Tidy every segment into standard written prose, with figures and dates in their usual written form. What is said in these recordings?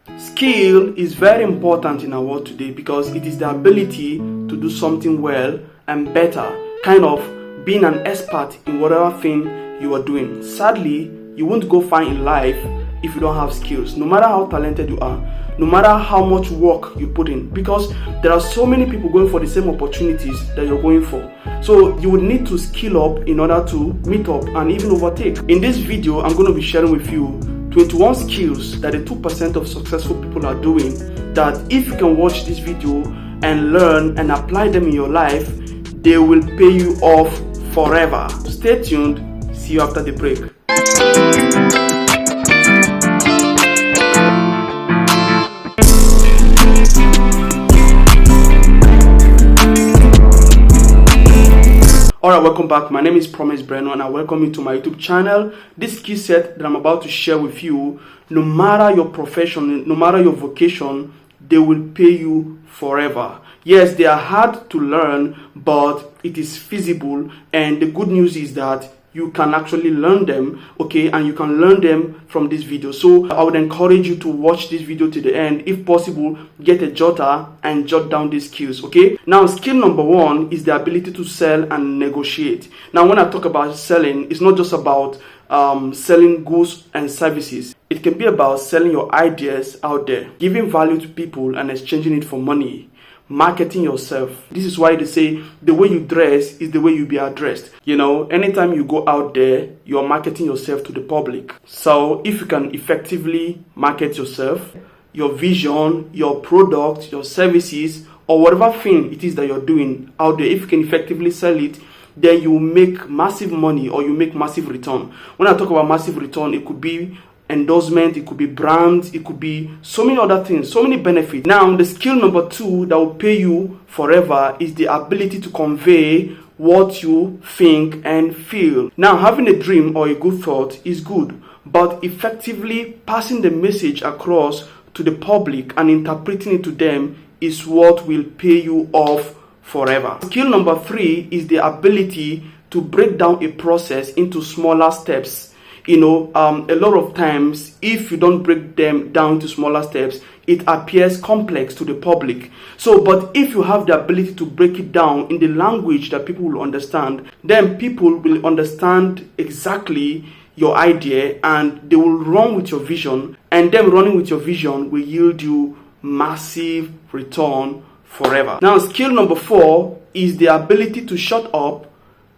Skill is very important in our world today because it is the ability to do something well and better, kind of being an expert in whatever thing you are doing. Sadly, you won't go far in life if you don't have skills, no matter how talented you are, no matter how much work you put in, because there are so many people going for the same opportunities that you're going for. So you would need to skill up in order to meet up and even overtake. In this video, I'm going to be sharing with you 21 skills that the 2% of successful people are doing, that if you can watch this video and learn and apply them in your life, they will pay you off forever. Stay tuned. See you after the break. Alright, welcome back. My name is Breno and I welcome you to my YouTube channel. This skill set that I'm about to share with you, no matter your profession, no matter your vocation, they will pay you forever. Yes, they are hard to learn, but it is feasible, and the good news is that you can actually learn them, okay, and you can learn them from this video. So I would encourage you to watch this video to the end. If possible, get a jotter and jot down these skills, okay? Now, skill number 1 is the ability to sell and negotiate. Now, when I talk about selling, it's not just about selling goods and services. It can be about selling your ideas out there, giving value to people and exchanging it for money. Marketing yourself. This is why they say the way you dress is the way you be addressed. You know, anytime you go out there, you are marketing yourself to the public. So if you can effectively market yourself, your vision, your product, your services, or whatever thing it is that you're doing out there, if you can effectively sell it, then you make massive money or you make massive return. When I talk about massive return, it could be endorsement, it could be brands, it could be so many other things, so many benefits. Now, the skill number 2 that will pay you forever is the ability to convey what you think and feel. Now, having a dream or a good thought is good, but effectively passing the message across to the public and interpreting it to them is what will pay you off forever. Skill number 3 is the ability to break down a process into smaller steps. You know, a lot of times, if you don't break them down to smaller steps, it appears complex to the public. So, but if you have the ability to break it down in the language that people will understand, then people will understand exactly your idea and they will run with your vision. And them running with your vision will yield you massive return forever. Now, skill number 4 is the ability to shut up,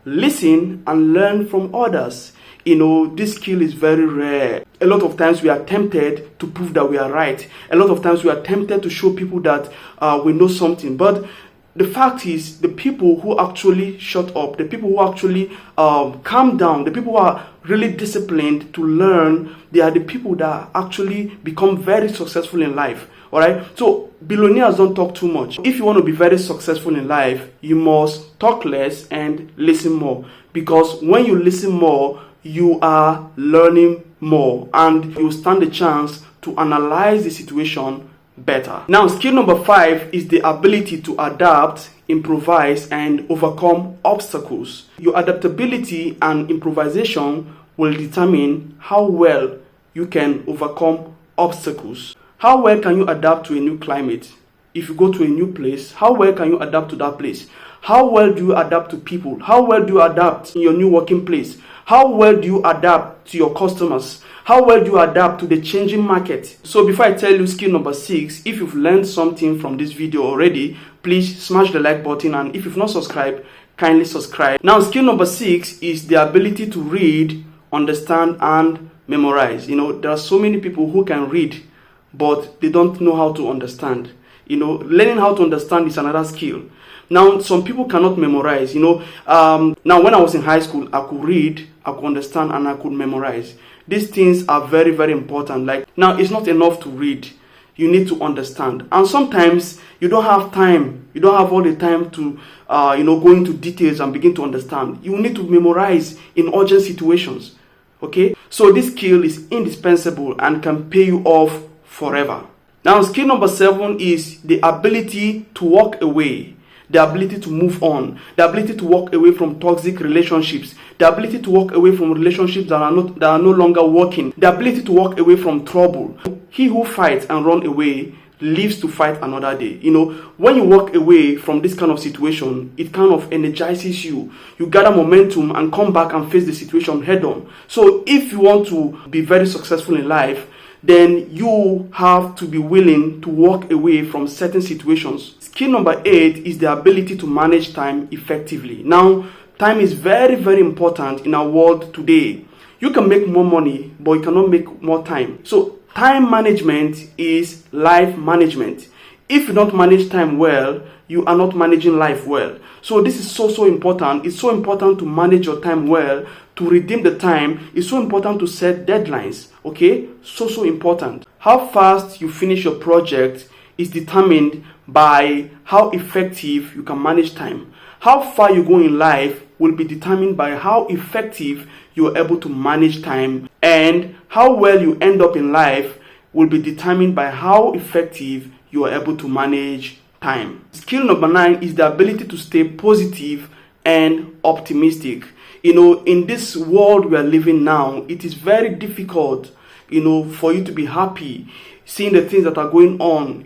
listen, and learn from others. You know, this skill is very rare. A lot of times we are tempted to prove that we are right. A lot of times we are tempted to show people that we know something. But the fact is, the people who actually shut up, the people who actually calm down, the people who are really disciplined to learn, they are the people that actually become very successful in life. All right. So billionaires don't talk too much. If you want to be very successful in life, you must talk less and listen more. Because when you listen more, you are learning more and you stand a chance to analyze the situation better. Now, skill number 5 is the ability to adapt, improvise, and overcome obstacles. Your adaptability and improvisation will determine how well you can overcome obstacles. How well can you adapt to a new climate? If you go to a new place, how well can you adapt to that place? How well do you adapt to people? How well do you adapt in your new working place? How well do you adapt to your customers? How well do you adapt to the changing market? So before I tell you skill number 6, if you've learned something from this video already, please smash the like button, and if you've not subscribed, kindly subscribe. Now, skill number 6 is the ability to read, understand, and memorize. You know, there are so many people who can read, but they don't know how to understand. You know, learning how to understand is another skill. Now, some people cannot memorize, you know. Now, when I was in high school, I could read, I could understand, and I could memorize. These things are very, very important. Like, now, it's not enough to read. You need to understand. And sometimes you don't have time. You don't have all the time to, go into details and begin to understand. You need to memorize in urgent situations. Okay? So this skill is indispensable and can pay you off forever. Now, skill number 7 is the ability to walk away the ability to move on, the ability to walk away from toxic relationships, the ability to walk away from relationships that are no longer working, the ability to walk away from trouble. He who fights and run away lives to fight another day. When you walk away from this kind of situation, it kind of energizes you. You gather momentum and come back and face the situation head on. So if you want to be very successful in life, then you have to be willing to walk away from certain situations. Skill number 8 is the ability to manage time effectively. Now, time is very, very important in our world today. You can make more money, but you cannot make more time. So time management is life management. If you don't manage time well, you are not managing life well. So this is so important. It's so important to manage your time well, to redeem the time. It's so important to set deadlines. Okay? So important. How fast you finish your project is determined by how effective you can manage time. How far you go in life will be determined by how effective you are able to manage time, and how well you end up in life will be determined by how effective you are able to manage time. Skill number 9 is the ability to stay positive and optimistic. In this world we are living now, it is very difficult, for you to be happy seeing the things that are going on,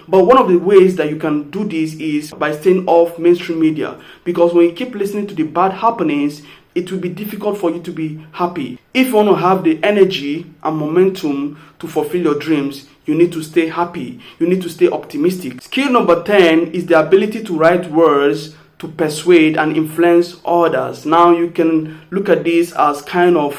But one of the ways that you can do this is by staying off mainstream media, because when you keep listening to the bad happenings, it will be difficult for you to be happy. If you want to have the energy and momentum to fulfill your dreams, you need to stay happy. You need to stay optimistic. Skill number 10 is the ability to write words to persuade and influence others. Now you can look at this as kind of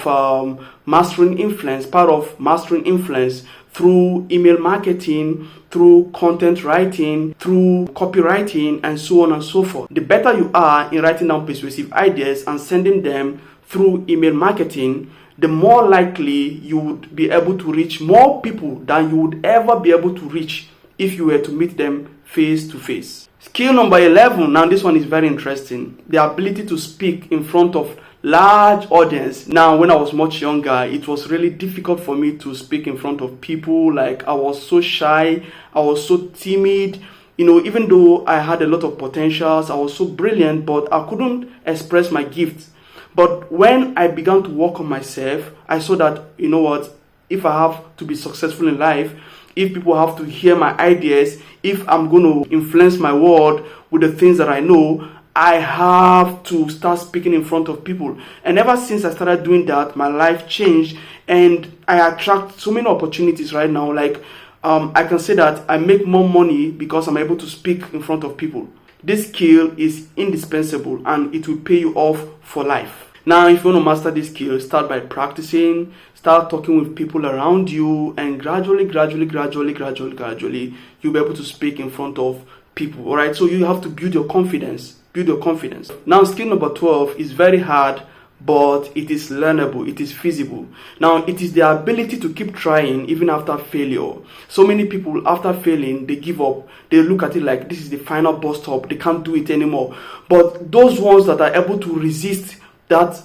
mastering influence, part of mastering influence through email marketing, through content writing, through copywriting, and so on and so forth. The better you are in writing down persuasive ideas and sending them through email marketing, the more likely you would be able to reach more people than you would ever be able to reach if you were to meet them face to face. Skill number 11, now this one is very interesting, the ability to speak in front of large audience. Now, when I was much younger, it was really difficult for me to speak in front of people. Like, I was so shy, I was so timid. Even though I had a lot of potentials, I was so brilliant, but I couldn't express my gifts. But when I began to work on myself, I saw that, if I have to be successful in life, if people have to hear my ideas, if I'm going to influence my world with the things that I know, I have to start speaking in front of people. And ever since I started doing that, my life changed, and I attract so many opportunities right now. Like, I can say that I make more money because I'm able to speak in front of people. This skill is indispensable, and it will pay you off for life. Now, if you want to master this skill, start by practicing, start talking with people around you, and gradually, you'll be able to speak in front of people. All right, so you have to build your confidence. Now, skill number 12 is very hard, but it is learnable, it is feasible. Now, it is the ability to keep trying even after failure. So many people, after failing, they give up. They look at it like this is the final bus stop, they can't do it anymore. But those ones that are able to resist that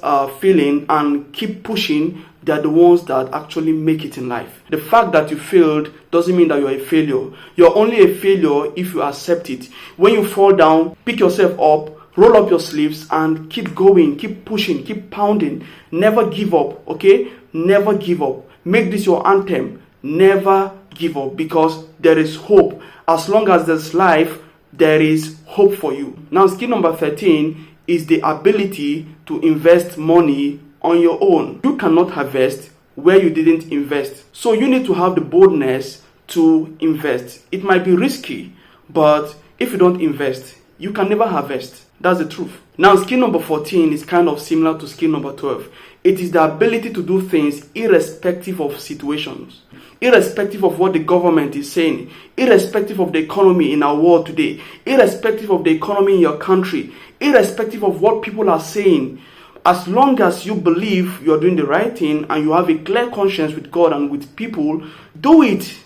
feeling and keep pushing, they're the ones that actually make it in life. The fact that you failed doesn't mean that you're a failure. You're only a failure if you accept it. When you fall down, pick yourself up, roll up your sleeves, and keep going, keep pushing, keep pounding. Never give up, okay? Never give up. Make this your anthem. Never give up, because there is hope. As long as there's life, there is hope for you. Now, skill number 13 is the ability to invest money on your own. You cannot harvest where you didn't invest. So you need to have the boldness to invest. It might be risky, but if you don't invest, you can never harvest. That's the truth. Now, skill number 14 is kind of similar to skill number 12. It is the ability to do things irrespective of situations, irrespective of what the government is saying, irrespective of the economy in our world today, irrespective of the economy in your country, irrespective of what people are saying. As long as you believe you're doing the right thing and you have a clear conscience with God and with people, do it.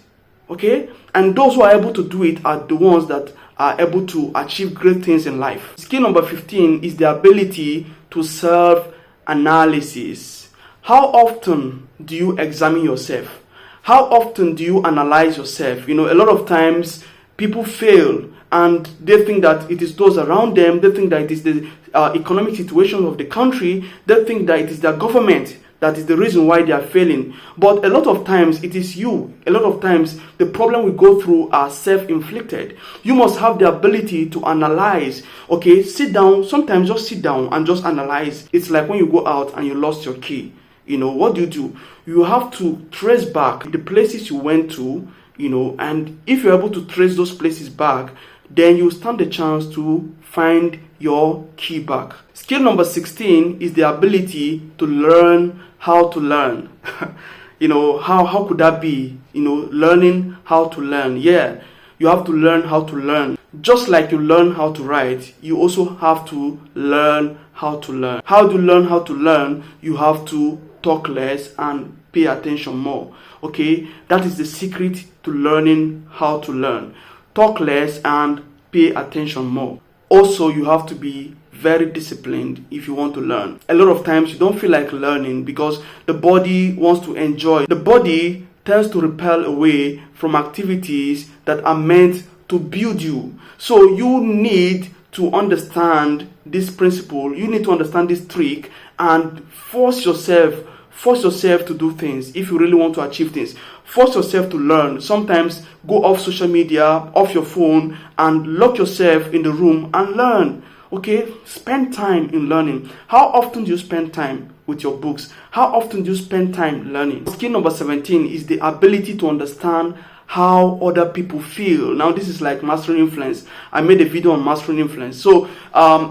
Okay? And those who are able to do it are the ones that are able to achieve great things in life. Skill number 15 is the ability to self-analysis. How often do you examine yourself? How often do you analyze yourself? A lot of times people fail and they think that it is those around them, they think that it is the economic situation of the country, they think that it is their government that is the reason why they are failing. But a lot of times it is you. A lot of times the problem we go through are self-inflicted. You must have the ability to analyze. Okay, sit down, sometimes just sit down and just analyze. It's like when you go out and you lost your key. What do? You have to trace back the places you went to, and if you're able to trace those places back, then you stand a chance to find your key back. Skill number 16 is the ability to learn how to learn. How could that be? Learning how to learn. Yeah, you have to learn how to learn. Just like you learn how to write, you also have to learn how to learn. How do you learn how to learn? You have to talk less and pay attention more. Okay, that is the secret to learning how to learn. Talk less and pay attention more. Also, you have to be very disciplined if you want to learn. A lot of times you don't feel like learning because the body wants to enjoy. The body tends to repel away from activities that are meant to build you. So you need to understand this principle. You need to understand this trick and force yourself to do things if you really want to achieve things. Force yourself to learn. Sometimes go off social media, off your phone, and lock yourself in the room and learn. Okay, spend time in learning. How often do you spend time with your books? How often do you spend time learning? Skill number 17 is the ability to understand how other people feel. Now, this is like mastering influence. I made a video on mastering influence. So,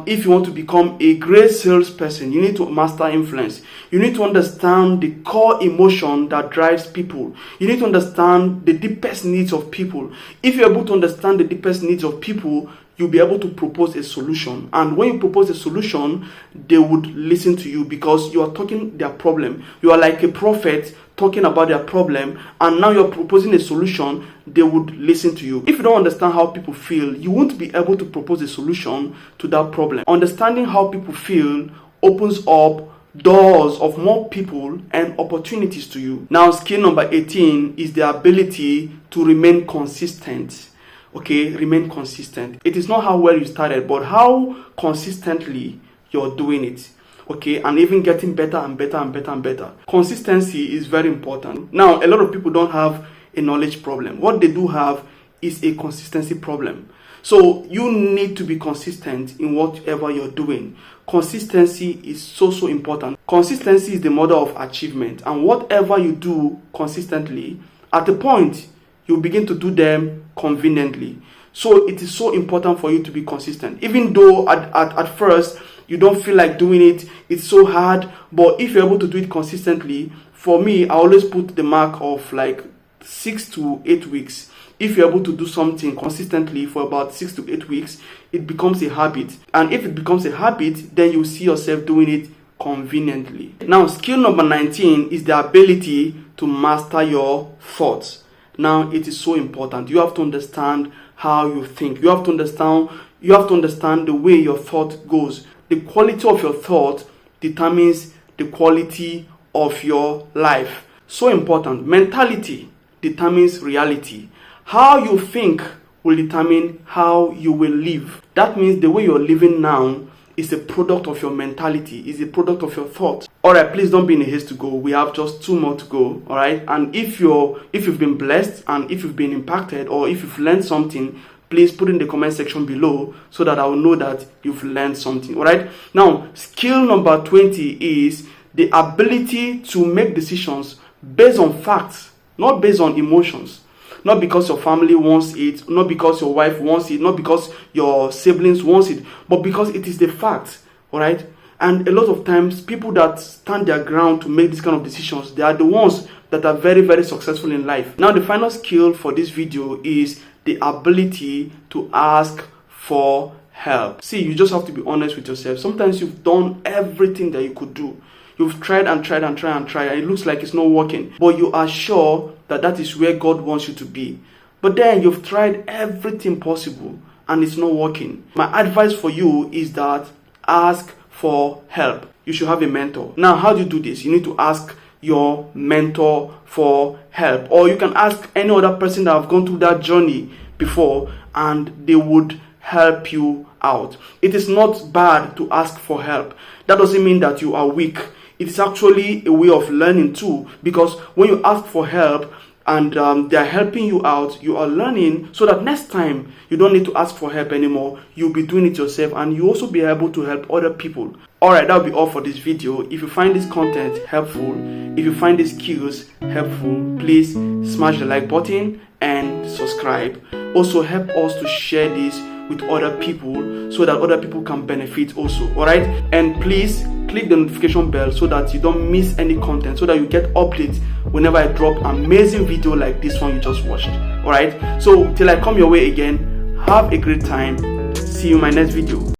if you want to become a great salesperson, you need to master influence. You need to understand the core emotion that drives people. You need to understand the deepest needs of people. If you're able to understand the deepest needs of people, you'll be able to propose a solution. And when you propose a solution, they would listen to you because you are talking their problem. You are like a prophet talking about their problem, and now you're proposing a solution. They would listen to you. If you don't understand how people feel, you won't be able to propose a solution to that problem. Understanding how people feel opens up doors of more people and opportunities to you. Now, skill number 18 is the ability to remain consistent. Okay, remain consistent. It is not how well you started, but how consistently you're doing it. Okay, and even getting better and better and better and better. Consistency is very important. Now, a lot of people don't have a knowledge problem. What they do have is a consistency problem. So you need to be consistent in whatever you're doing. Consistency is so important. Consistency is the mother of achievement, and whatever you do consistently, at a point you begin to do them conveniently. So it is so important for you to be consistent. Even though at first you don't feel like doing it, it's so hard, but if you're able to do it consistently, for me, I always put the mark of like 6 to 8 weeks. If you're able to do something consistently for about 6 to 8 weeks, it becomes a habit. And if it becomes a habit, then you see yourself doing it conveniently. Now, skill number 19 is the ability to master your thoughts. Now, it is so important. You have to understand how you think. You have to understand the way your thought goes. The quality of your thought determines the quality of your life. So important. Mentality determines reality. How you think will determine how you will live. That means the way you're living now is a product of your mentality, is a product of your thoughts. Alright, please don't be in a haste to go. We have just 2 more to go. Alright, and if you've been blessed and if you've been impacted or if you've learned something, please put in the comment section below so that I will know that you've learned something. Alright, now skill number 20 is the ability to make decisions based on facts, not based on emotions. Not because your family wants it, not because your wife wants it, not because your siblings wants it, but because it is the fact, alright? And a lot of times, people that stand their ground to make this kind of decisions, they are the ones that are very, very successful in life. Now, the final skill for this video is the ability to ask for help. See, you just have to be honest with yourself. Sometimes you've done everything that you could do. You've tried and tried and tried and tried, and it looks like it's not working. But you are sure that that is where God wants you to be. But then you've tried everything possible, and it's not working. My advice for you is that ask for help. You should have a mentor. Now, how do you do this? You need to ask your mentor for help, or you can ask any other person that have gone through that journey before and they would help you out. It is not bad to ask for help. That doesn't mean that you are weak. It is actually a way of learning too, because when you ask for help and they are helping you out, you are learning so that next time you don't need to ask for help anymore. You'll be doing it yourself and you also be able to help other people. Alright, that'll be all for this video. If you find this content helpful, if you find these skills helpful, please smash the like button and subscribe. Also help us to share this with other people so that other people can benefit also. Alright, and please click the notification bell so that you don't miss any content, so that you get updates whenever I drop amazing video like this one you just watched. Alright, so till I come your way again, have a great time. See you in my next video.